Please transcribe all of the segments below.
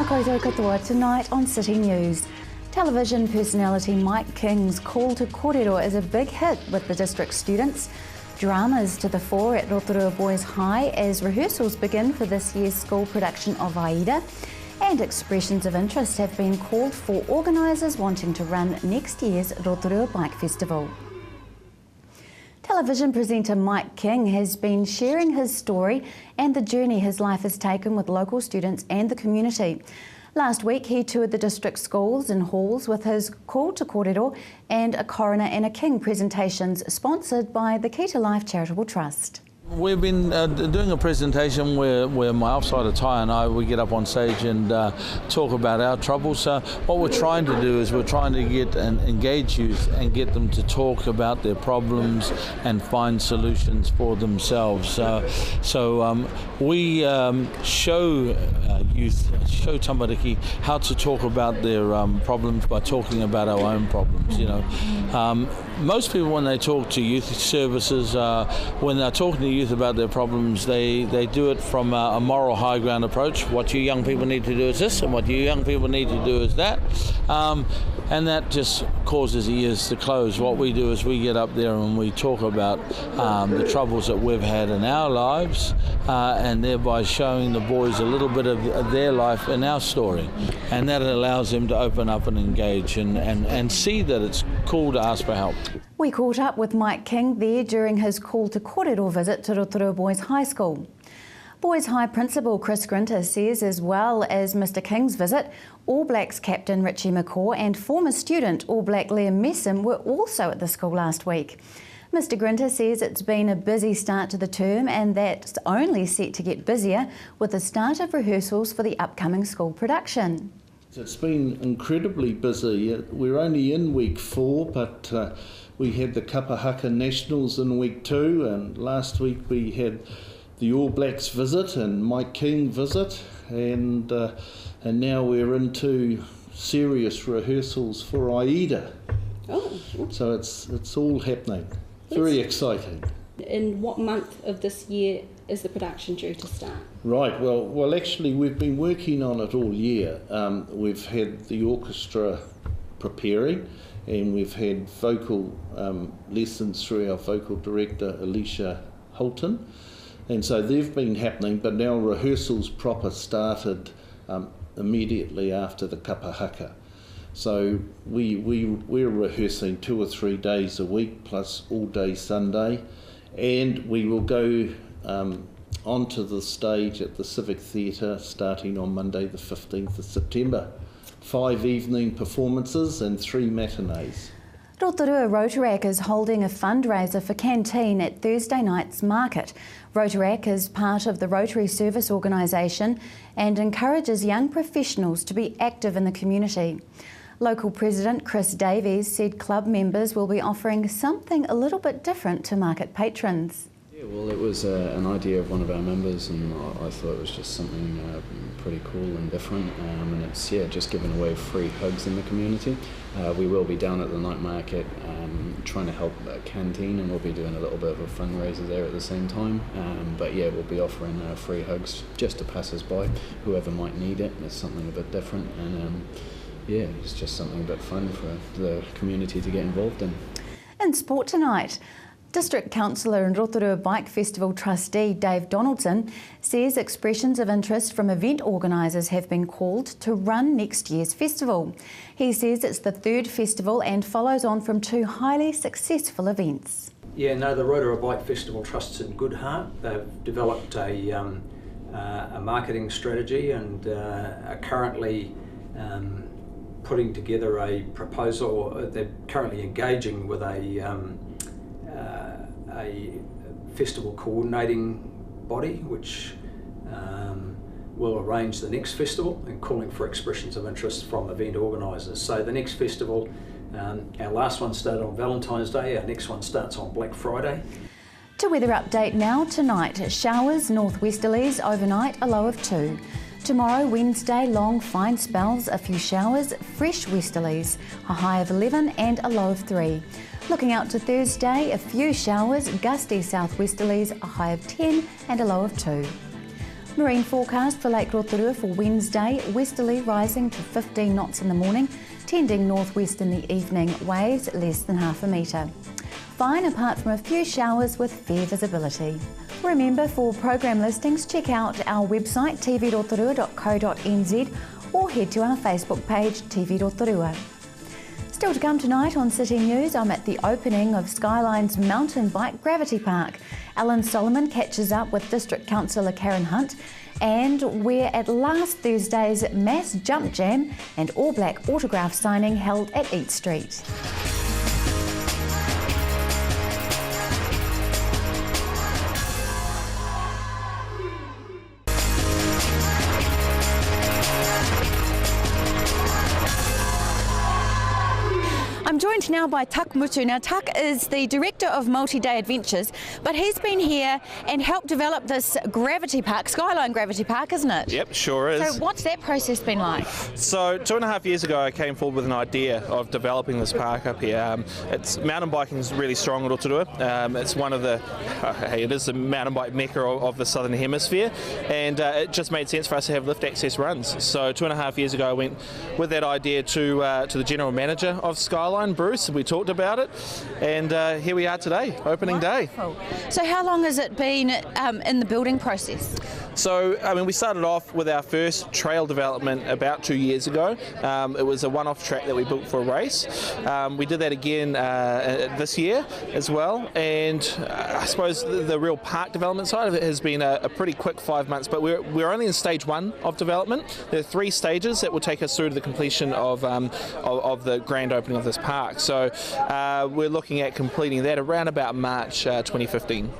Tēnā koutou katoa tonight on City News. Television personality Mike King's call to kōrero is a big hit with the district students. Dramas to the fore at Rotorua Boys High as rehearsals begin for this year's school production of Aida. And expressions of interest have been called for organisers wanting to run next year's Rotorua Bike Festival. Television presenter Mike King has been sharing his story and the journey his life has taken with local students and the community. Last week he toured the district schools and halls with his call to kōrero and a Coroner and a King presentations sponsored by the Key to Life Charitable Trust. We've been doing a presentation where my offsider Ty and I, we get up on stage and talk about our troubles. So what we're trying to do is we're trying to get and engage youth and get them to talk about their problems and find solutions for themselves. We show youth, show tamariki how to talk about their problems by talking about our own problems. You know, most people when they talk to youth services, when they're talking to youth about their problems, they do it from a moral high ground approach. What you young people need to do is this, and what you young people need to do is that, and that just causes ears to close. What we do is we get up there and we talk about the troubles that we've had in our lives, and thereby showing the boys a little bit of their life in our story, and that allows them to open up and engage and see that it's cool to ask for help. We caught up with Mike King there during his call to kōrero visit to Rotorua Boys High School. Boys High Principal Chris Grinter says, as well as Mr King's visit, All Blacks captain Richie McCaw and former student All Black Liam Messam were also at the school last week. Mr Grinter says it's been a busy start to the term and that's only set to get busier with the start of rehearsals for the upcoming school production. It's been incredibly busy. We're only in week 4, but we had the Kapahaka Nationals in week 2, and last week we had the All Blacks visit and Mike King visit, and now we're into serious rehearsals for Aida. Oh. So it's all happening. Very exciting. In what month of this year is the production due to start? Right, well actually we've been working on it all year. We've had the orchestra preparing, and we've had vocal lessons through our vocal director Alicia Holton, and so they've been happening, but now rehearsals proper started immediately after the Kapahaka. So we're rehearsing 2 or 3 days a week plus all day Sunday, and we will go onto the stage at the Civic Theatre starting on Monday the 15th of September. 5 evening performances and 3 matinees. Rotorua Rotorak is holding a fundraiser for Canteen at Thursday night's market. Rotorak is part of the Rotary Service Organisation and encourages young professionals to be active in the community. Local President Chris Davies said club members will be offering something a little bit different to market patrons. Yeah, well, it was an idea of one of our members, and I thought it was just something pretty cool and different, and it's just giving away free hugs in the community. We will be down at the night market trying to help Canteen, and we'll be doing a little bit of a fundraiser there at the same time, but yeah, we'll be offering free hugs just to passers-by, whoever might need it. It's something a bit different, and yeah, it's just something a bit fun for the community to get involved in. In sport tonight, District Councillor and Rotorua Bike Festival trustee Dave Donaldson says expressions of interest from event organisers have been called to run next year's festival. He says it's the 3rd festival and follows on from 2 highly successful events. Yeah, no, the Rotorua Bike Festival Trust's in good heart. They've developed a marketing strategy and are currently putting together a proposal. They're currently engaging with a festival coordinating body which will arrange the next festival and calling for expressions of interest from event organisers. So the next festival, our last one started on Valentine's Day, our next one starts on Black Friday. To weather update now. Tonight, showers, northwesterlies, overnight a low of 2. Tomorrow, Wednesday, long fine spells, a few showers, fresh westerlies, a high of 11 and a low of 3. Looking out to Thursday, a few showers, gusty southwesterlies, a high of 10 and a low of 2. Marine forecast for Lake Rotorua for Wednesday, westerly rising to 15 knots in the morning, tending northwest in the evening, waves less than half a metre. Fine apart from a few showers with fair visibility. Remember, for program listings, check out our website tvrotorua.co.nz or head to our Facebook page TV Rotorua. Still to come tonight on City News, I'm at the opening of Skyline's mountain bike gravity park. Alan Solomon catches up with District Councillor Karen Hunt, and we're at last Thursday's mass jump jam and All Black autograph signing held at Eat Street. I'm joined now by Tuck Mutu. Now, Tuck is the Director of Multi-Day Adventures, but he's been here and helped develop this gravity park, Skyline Gravity Park, isn't it? Yep, sure is. So what's that process been like? So 2.5 years ago I came forward with an idea of developing this park up here. Mountain biking is really strong in Rotorua. It's one of the, it is the mountain bike mecca of the southern hemisphere, and it just made sense for us to have lift access runs. So 2.5 years ago I went with that idea to the General Manager of Skyline, Bruce, and we talked about it, and here we are today, opening day. So how long has it been in the building process? So, I mean, we started off with our first trail development about 2 years ago. It was a one-off track that we built for a race. We did that again this year as well, and I suppose the real park development side of it has been a pretty quick 5 months, but we're only in stage 1 of development. There are 3 stages that will take us through to the completion of the grand opening of this park. So we're looking at completing that around about March 2015.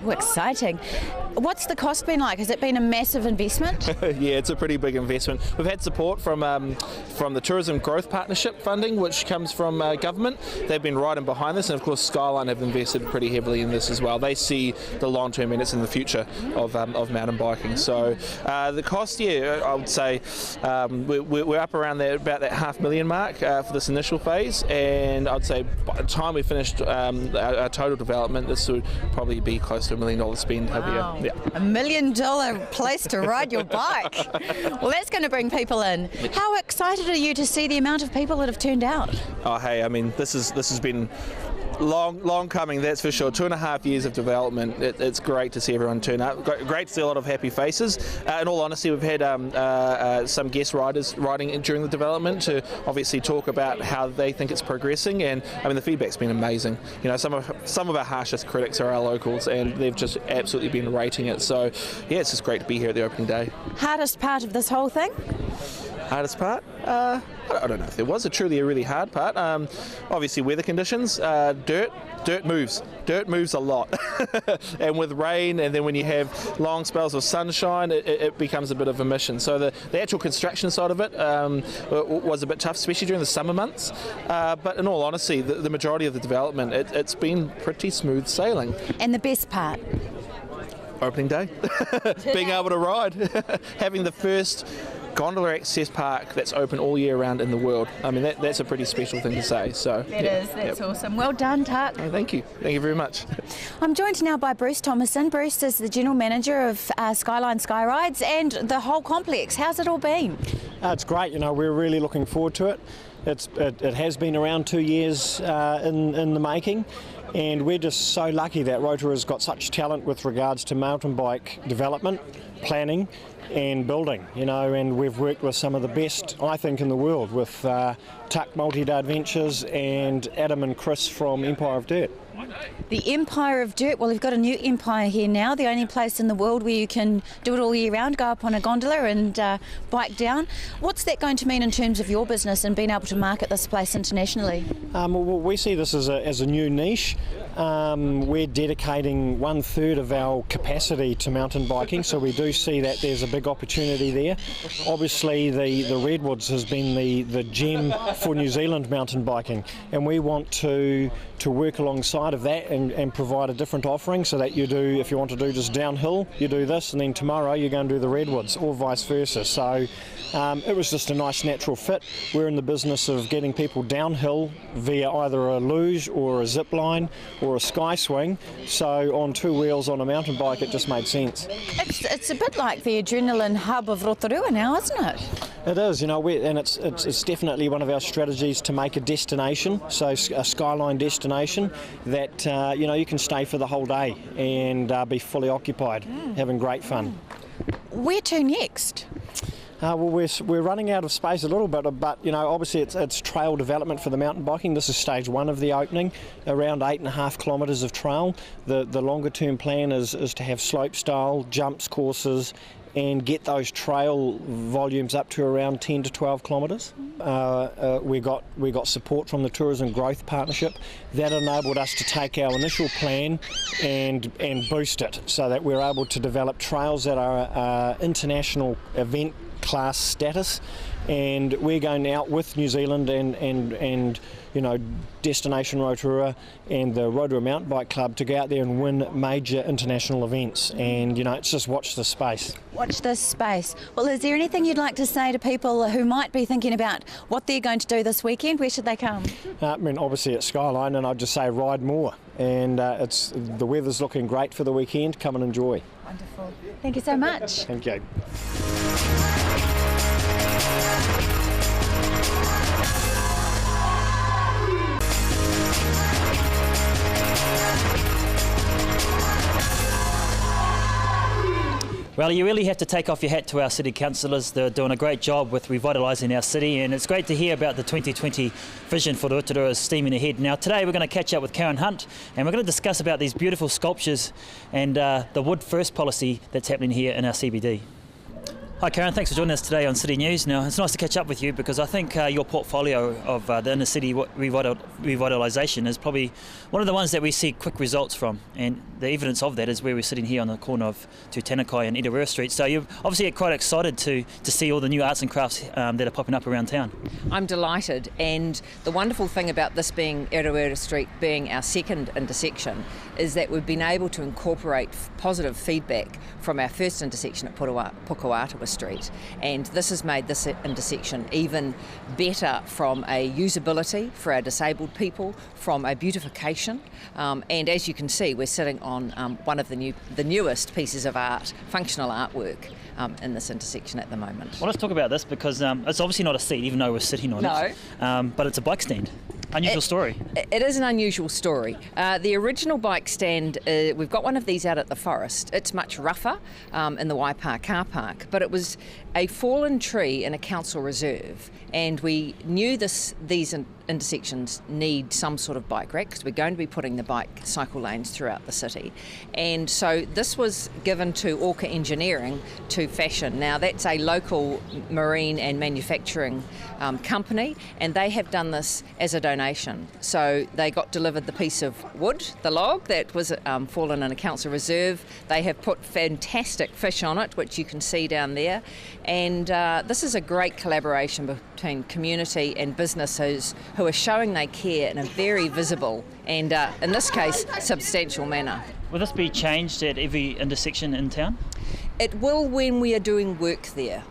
Oh, exciting. What's the cost been like? Has it been a massive investment? Yeah, it's a pretty big investment. We've had support from the Tourism Growth Partnership funding, which comes from government. They've been right in behind this, and of course Skyline have invested pretty heavily in this as well. They see the long-term minutes in the future of mountain biking. So the cost, yeah, I would say we're up around about that $500,000 mark for this initial phase, and I'd say by the time we finished our total development, this would probably be close to $1 million spend over here. Yeah. $1 million place to ride your bike. Well, that's going to bring people in. How excited are you to see the amount of people that have turned out? Oh, hey, I mean, this has been long coming, that's for sure. 2.5 years of development. It's great to see everyone turn up. Great to see a lot of happy faces. In all honesty, we've had some guest riders riding during the development to obviously talk about how they think it's progressing, and I mean the feedback's been amazing. You know, some of our harshest critics are our locals, and they've just absolutely been rating it. So yeah, it's just great to be here at the opening day. Hardest part of this whole thing? Hardest part? I don't know if there was a really hard part. Obviously weather conditions, dirt moves a lot. And with rain, and then when you have long spells of sunshine, it becomes a bit of a mission. So the actual construction side of it was a bit tough, especially during the summer months. But in all honesty, the majority of the development, it's been pretty smooth sailing. And the best part? Opening day. Being able to ride. Having the first gondola access park that's open all year round in the world. I mean, that's a pretty special thing to say. So that's awesome. Well done, Tuck. Oh, thank you very much. I'm joined now by Bruce Thomason. Bruce is the General Manager of Skyline Sky Rides and the whole complex. How's it all been? It's great. You know, we're really looking forward to it. It has been around 2 years in the making, and we're just so lucky that Rotorua's got such talent with regards to mountain bike development, planning and building, you know, and we've worked with some of the best, I think, in the world, with Tuck Multi-Day Adventures and Adam and Chris from Empire of Dirt. The Empire of Dirt, well, we've got a new empire here now, the only place in the world where you can do it all year round, go up on a gondola and bike down. What's that going to mean in terms of your business and being able to market this place internationally? Well, we see this as a new niche. We're dedicating 1/3 of our capacity to mountain biking, so we do see that there's a big opportunity there. Obviously, the Redwoods has been the gem for New Zealand mountain biking, and we want to work alongside of that and provide a different offering, so that you do, if you want to do just downhill, you do this, and then tomorrow you're going to do the Redwoods, or vice versa. So it was just a nice natural fit. We're in the business of getting people downhill via either a luge or a zip line, or a sky swing. So on 2 wheels on a mountain bike, it just made sense. It's a bit like the adrenaline hub of Rotorua now, isn't it? It is, and it's definitely one of our strategies to make a destination, so a skyline destination that you can stay for the whole day and be fully occupied, having great fun. Where to next? Well, we're running out of space a little bit, but obviously it's trail development for the mountain biking. This is stage 1 of the opening, around 8.5 kilometres of trail. The longer term plan is to have slope style jumps courses and get those trail volumes up to around 10 to 12 kilometres. We got support from the Tourism Growth Partnership that enabled us to take our initial plan and boost it so that we're able to develop trails that are international event class status, and we're going out with New Zealand and Destination Rotorua and the Rotorua Mountain Bike Club to go out there and win major international events, and it's just watch this space. Watch this space. Well, is there anything you'd like to say to people who might be thinking about what they're going to do this weekend? Where should they come? Obviously at Skyline, and I'd just say ride more, and the weather's looking great for the weekend. Come and enjoy. Wonderful. Thank you so much. Thank you. Well, you really have to take off your hat to our city councillors. They're doing a great job with revitalising our city, and it's great to hear about the 2020 vision for Rotorua steaming ahead. Now today we're going to catch up with Karen Hunt, and we're going to discuss about these beautiful sculptures and the wood first policy that's happening here in our CBD. Hi Karen, thanks for joining us today on City News. Now it's nice to catch up with you because I think your portfolio of the inner city revitalisation is probably one of the ones that we see quick results from, and the evidence of that is where we're sitting here on the corner of Tūtanakai and Edawera Street. So you're obviously quite excited to see all the new arts and crafts that are popping up around town. I'm delighted, and the wonderful thing about this being Edawera Street being our second intersection is that we've been able to incorporate positive feedback from our first intersection at Pukawatua Street, and this has made this intersection even better from a usability for our disabled people, from a beautification, and as you can see we're sitting on one of the newest pieces of art, functional artwork in this intersection at the moment. Well, let's talk about this because it's obviously not a seat even though we're sitting on it, but it's a bike stand. Unusual story. It is an unusual story. The original bike stand, we've got one of these out at the forest. It's much rougher in the Waipa car park, but it was a fallen tree in a council reserve, and we knew these intersections need some sort of bike rack because we're going to be putting the bike cycle lanes throughout the city, and so this was given to Orca Engineering to fashion. Now that's a local marine and manufacturing company, and they have done this as a donation. So they got delivered the piece of wood, the log that was fallen in a council reserve. They have put fantastic fish on it, which you can see down there, and this is a great collaboration between community and businesses who are showing they care in a very visible and, in this case, substantial manner. Will this be changed at every intersection in town? It will when we are doing work there.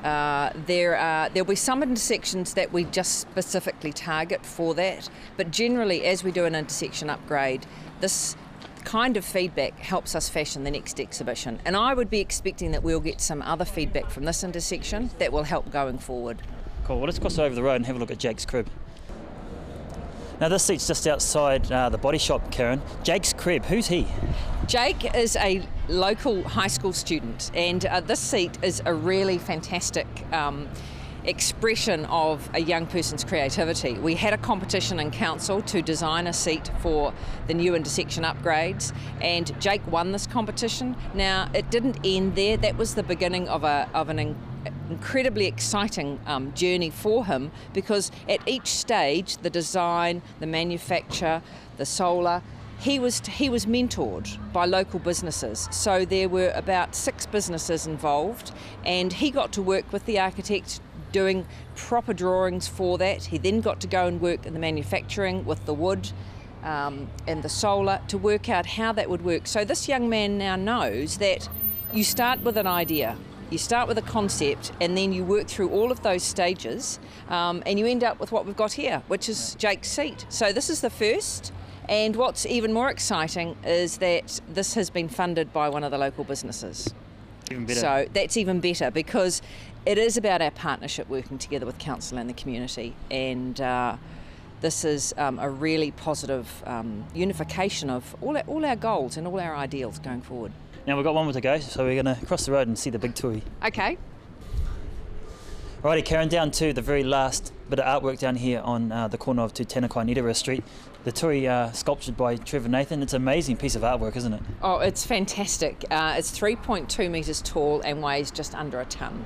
There'll be some intersections that we just specifically target for that, but generally as we do an intersection upgrade, this kind of feedback helps us fashion the next exhibition, and I would be expecting that we'll get some other feedback from this intersection that will help going forward. Cool, well let's cross over the road and have a look at Jake's crib. Now this seat's just outside the body shop, Karen. Jake's crib, who's he? Jake is a local high school student, and this seat is a really fantastic expression of a young person's creativity. We had a competition in council to design a seat for the new intersection upgrades, and Jake won this competition. Now it didn't end there. That was the beginning of an incredibly exciting journey for him, because at each stage, the design, the manufacture, the solar, he was mentored by local businesses. So there were about 6 businesses involved, and he got to work with the architect doing proper drawings for that. He then got to go and work in the manufacturing with the wood and the solar to work out how that would work. So this young man now knows that you start with an idea, you start with a concept, and then you work through all of those stages, and you end up with what we've got here, which is Jake's seat. So this is the first, And what's even more exciting is that this has been funded by one of the local businesses. Even better. So that's even better, because it is about our partnership working together with council and the community, and this is a really positive unification of all our goals and all our ideals going forward. Now we've got one more to go, so we're going to cross the road and see the big tui. Okay. Alrighty, Karen, down to the very last bit of artwork down here on the corner of Tūtanakai and Edinburgh Street. The tui sculptured by Trevor Nathan. It's an amazing piece of artwork, isn't it? Oh, it's fantastic. It's 3.2 metres tall and weighs just under a tonne.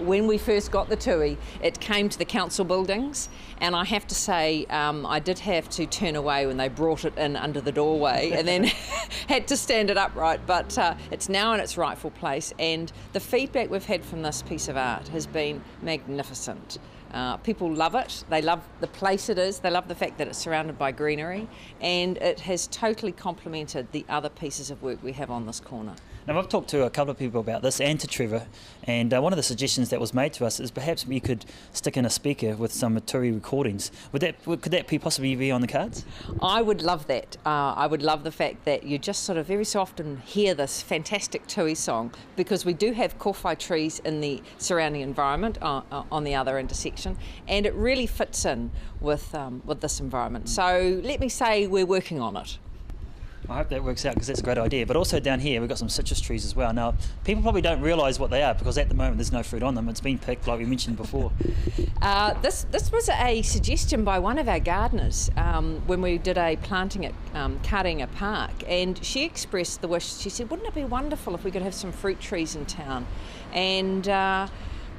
When we first got the tui, it came to the council buildings, and I have to say I did have to turn away when they brought it in under the doorway and then had to stand it upright, but it's now in its rightful place, and the feedback we've had from this piece of art has been magnificent. People love it, they love the place it is, they love the fact that it's surrounded by greenery, and it has totally complemented the other pieces of work we have on this corner. Now, I've talked to a couple of people about this and to Trevor, and one of the suggestions that was made to us is perhaps we could stick in a speaker with some tui recordings. Could that possibly be on the cards? I would love that. I would love the fact that you just sort of very so often hear this fantastic tui song, because we do have kowhai trees in the surrounding environment on the other intersection, and it really fits in with this environment. So let me say we're working on it. I hope that works out, because that's a great idea. But also down here we've got some citrus trees as well. Now, people probably don't realise what they are, because at the moment there's no fruit on them. It's been picked, like we mentioned before. This was a suggestion by one of our gardeners when we did a planting at Karenga Park, and she expressed the wish. She said, wouldn't it be wonderful if we could have some fruit trees in town? And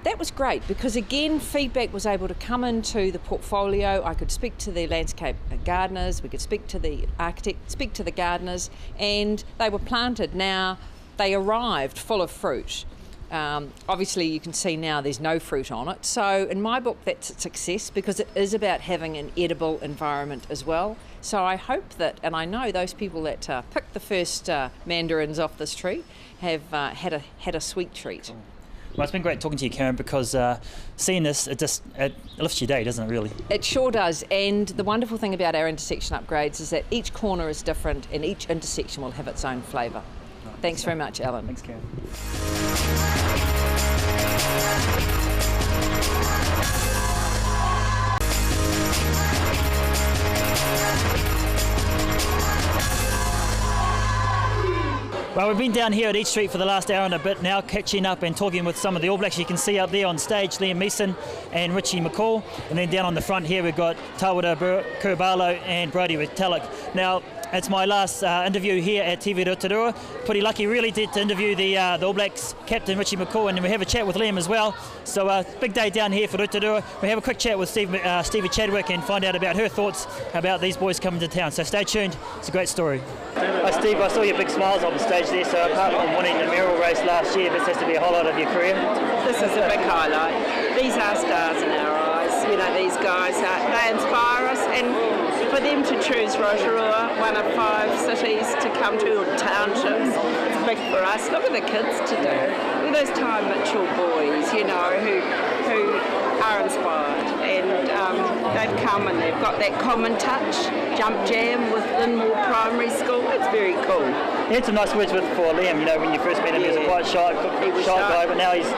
that was great, because again, feedback was able to come into the portfolio. I could speak to the landscape gardeners, we could speak to the architect, speak to the gardeners, and they were planted. Now, they arrived full of fruit. Obviously, you can see now there's no fruit on it. So in my book, that's a success, because it is about having an edible environment as well. So I hope that, and I know those people that picked the first mandarins off this tree have had a sweet treat. Well, it's been great talking to you, Karen, because seeing this, it lifts your day, doesn't it, really? It sure does, and the wonderful thing about our intersection upgrades is that each corner is different and each intersection will have its own flavour. Right, thanks very much, Alan. Thanks, Karen. Well, we've been down here at East Street for the last hour and a bit now, catching up and talking with some of the All Blacks. You can see up there on stage Liam Meeson and Richie McCaw, and then down on the front here we've got Tawara Kurbalo and Brodie Retallick. Now, it's my last interview here at TV Rotorua. Pretty lucky really to interview the All Blacks captain Richie McCaw, and we have a chat with Liam as well. So big day down here for Rotorua. We have a quick chat with Stevie Chadwick and find out about her thoughts about these boys coming to town. So stay tuned, it's a great story. Hi Steve, I saw your big smiles on the stage there, so apart from winning the medal race last year, this has to be a highlight of your career. This is a big highlight. These are stars in our eyes. You know, these guys, they inspire us, and for them to choose Rotorua, one of 5 cities to come to, or townships, it's big for us. Look at the kids today. Look at those Time Mitchell boys, you know, who are inspired, and they've come and they've got that common touch, jump jam with Linmore Primary School. It's very cool. You had some nice words for Liam, you know, when you first met him. He was a quite shy guy, but now he's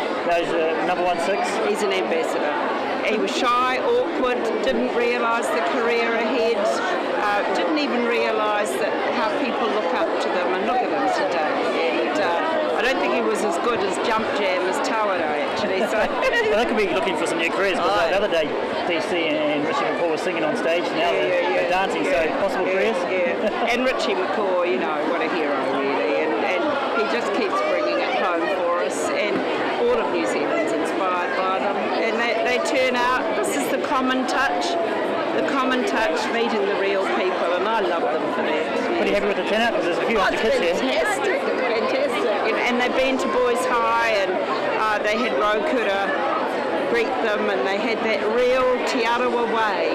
number 1-6. He's an ambassador. He was shy, awkward, didn't realise the career ahead, didn't even realise that how people look up to them, and look at him today. And I don't think he was as good as jump jam as Tawara, actually. So. Well, they could be looking for some new careers, because the other day DC and Richie McCaw were singing on stage, now they're dancing, so possible careers. Yeah. And Richie McCaw, you know, what a hero really, and he just keeps bringing it home for us, and all of New Zealand's inspired by them, and they turn out. This is the common touch, meeting the real people, and I love them for that. Pretty happy with the turnout, because there's a few hundred kids here. Fantastic. And they've been to Boys High, and they had Rotorua greet them, and they had that real Te Arawa way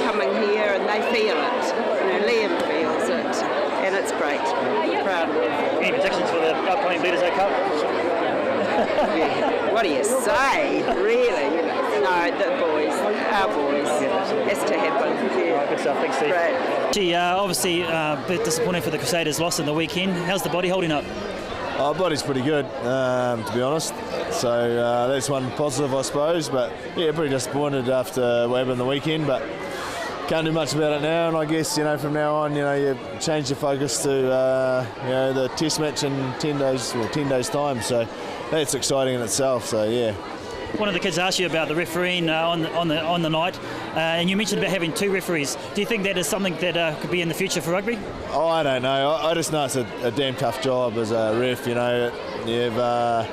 coming here, and they feel it. You know, Liam feels it, and it's great. We're proud of it. Any predictions for the upcoming Bledisloe Cup? What do you say? Really? You know, no, the boys, our boys, has to happen. Yeah. Good stuff. Thanks, Steve. Great. Gee, obviously a bit disappointing for the Crusaders' loss in the weekend. How's the body holding up? Our body's pretty good, to be honest. So that's one positive, I suppose. But yeah, pretty disappointed after what happened the weekend. But can't do much about it now. And I guess from now on, you change your focus to the Test match in 10 days time. So that's exciting in itself. So yeah. One of the kids asked you about the refereeing on the night, and you mentioned about having 2 referees. Do you think that is something that could be in the future for rugby? Oh, I don't know. I just know it's a damn tough job as a ref. You have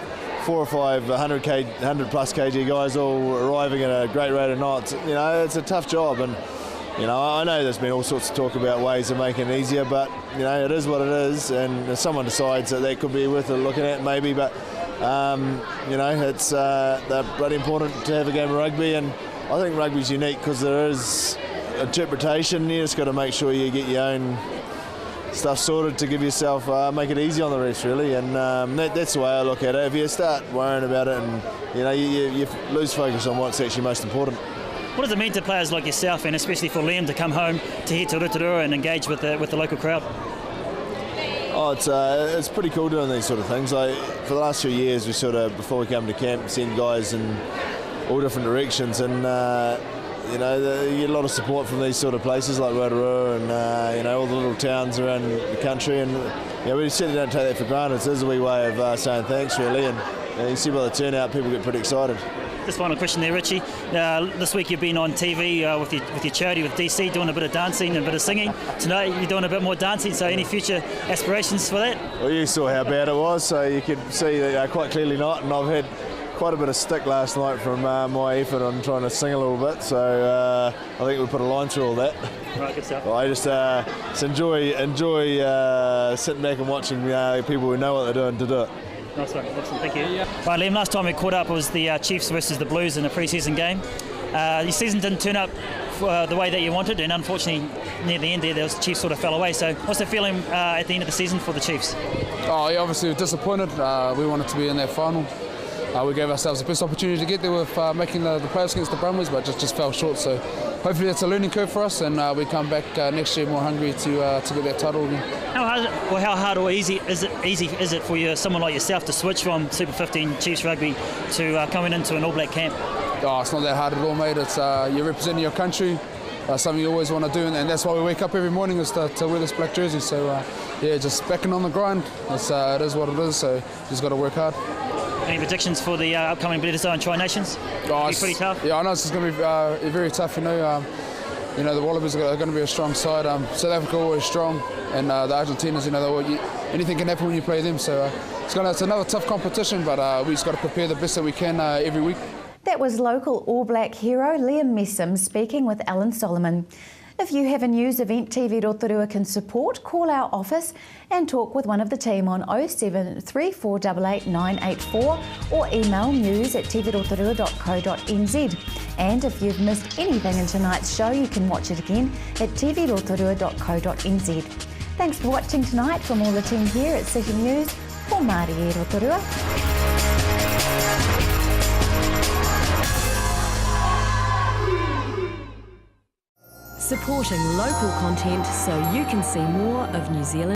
4 or 5 100 plus kg guys all arriving at a great rate of knots. It's a tough job, and I know there's been all sorts of talk about ways of making it easier, but it is what it is, and if someone decides that could be worth looking at, maybe, but. It's they're bloody important to have a game of rugby, and I think rugby's unique because there is interpretation. You just got to make sure you get your own stuff sorted to give yourself, make it easy on the refs, really, and that's the way I look at it. If you start worrying about it, and you lose focus on what's actually most important. What does it mean to players like yourself, and especially for Liam, to come home to here to Rotorua and engage with the local crowd? Oh, it's pretty cool doing these sort of things. For the last few years, we before we come to camp, send guys in all different directions, and you get a lot of support from these sort of places like Rotorua and all the little towns around the country, and we certainly don't take that for granted. It is a wee way of saying thanks, really, and you see by the turnout, people get pretty excited. Just final question there, Richie. This week you've been on TV with your charity with DC, doing a bit of dancing and a bit of singing. Tonight you're doing a bit more dancing, so any future aspirations for that? Well, you saw how bad it was, so you could see that quite clearly not, and I've had quite a bit of stick last night from my effort on trying to sing a little bit, so I think we put a line through all that. Right, good stuff. Well, I just enjoy sitting back and watching people who know what they're doing to do it. Nice one, excellent, thank you. Right, Liam, last time we caught up was the Chiefs versus the Blues in a pre-season game. Your season didn't turn up the way that you wanted, and unfortunately near the end there, the Chiefs sort of fell away. So what's the feeling at the end of the season for the Chiefs? Oh, yeah, obviously we're disappointed. We wanted to be in that final. We gave ourselves the best opportunity to get there with making the playoffs against the Brumbies, but just fell short. So hopefully that's a learning curve for us, and we come back next year more hungry to get that title again. How hard or easy is it for you, someone like yourself, to switch from Super 15 Chiefs rugby to coming into an All Black camp? Oh, it's not that hard at all, mate. It's you're representing your country. Something you always want to do, and that's why we wake up every morning is to wear this black jersey. So just backing on the grind. It is what it is. So just got to work hard. Any predictions for the upcoming Bledisloe Tri-Nations? It's pretty tough. Yeah, I know it's going to be very tough. The Wallabies are going to be a strong side. South Africa always strong, and the Argentinas. Anything can happen when you play them. So it's another tough competition, but we just got to prepare the best that we can every week. That was local All Black hero Liam Messam speaking with Alan Solomon. If you have a news event TV Rotorua can support, call our office and talk with one of the team on 073488 984 or email news@tvrotorua.co.nz. And if you've missed anything in tonight's show, you can watch it again at tvrotorua.co.nz. Thanks for watching tonight from all the team here at City News. For Māori e Rotorua. Supporting local content so you can see more of New Zealand.